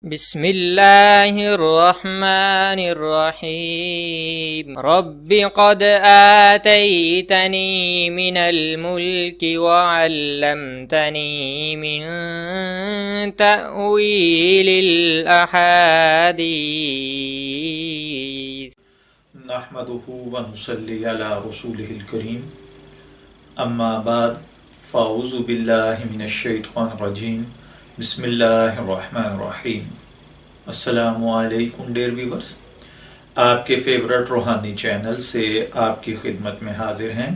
بسم اللہ الرحمن الرحیم رب قد آتیتنی من الملک وعلمتنی من تأویل الاحادیث نحمده ونصلی علی رسوله الکریم اما بعد فاعوذ باللہ من الشیطان الرجیم بسم اللہ الرحمن الرحیم۔ السلام علیکم ڈیئر ویورز، آپ کے فیورٹ روحانی چینل سے آپ کی خدمت میں حاضر ہیں۔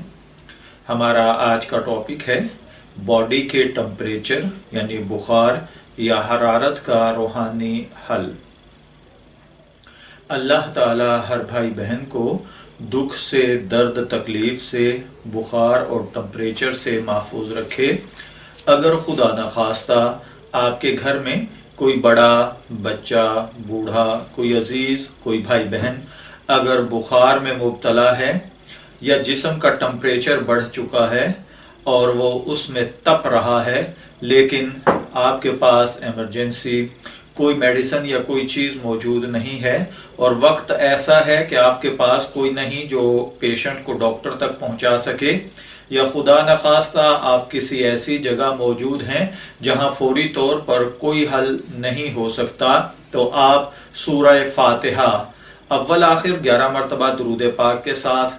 ہمارا آج کا ٹاپک ہے باڈی کے ٹمپریچر یعنی بخار یا حرارت کا روحانی حل۔ اللہ تعالی ہر بھائی بہن کو دکھ سے، درد تکلیف سے، بخار اور ٹمپریچر سے محفوظ رکھے۔ اگر خدا نخواستہ آپ کے گھر میں کوئی بڑا بچہ، بوڑھا، کوئی عزیز، کوئی بھائی بہن اگر بخار میں مبتلا ہے یا جسم کا ٹمپریچر بڑھ چکا ہے اور وہ اس میں تپ رہا ہے، لیکن آپ کے پاس ایمرجنسی کوئی میڈیسن یا کوئی چیز موجود نہیں ہے اور وقت ایسا ہے کہ آپ کے پاس کوئی نہیں جو پیشنٹ کو ڈاکٹر تک پہنچا سکے، یا خدا نخواستہ آپ کسی ایسی جگہ موجود ہیں جہاں فوری طور پر کوئی حل نہیں ہو سکتا، تو آپ سورہ فاتحہ اول آخر 11 مرتبہ درود پاک کے ساتھ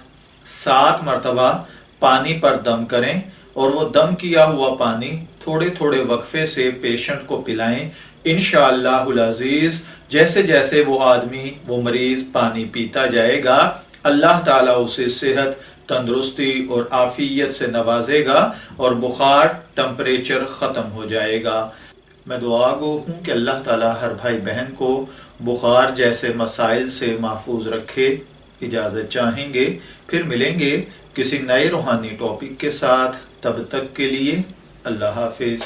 7 مرتبہ پانی پر دم کریں اور وہ دم کیا ہوا پانی تھوڑے تھوڑے وقفے سے پیشنٹ کو پلائیں۔ انشاءاللہ العزیز جیسے جیسے وہ آدمی، وہ مریض پانی پیتا جائے گا، اللہ تعالیٰ اسے صحت، تندرستی اور عافیت سے نوازے گا اور بخار، ٹمپریچر ختم ہو جائے گا۔ میں دعا گو ہوں کہ اللہ تعالیٰ ہر بھائی بہن کو بخار جیسے مسائل سے محفوظ رکھے۔ اجازت چاہیں گے، پھر ملیں گے کسی نئے روحانی ٹاپک کے ساتھ، تب تک کے لیے اللہ حافظ۔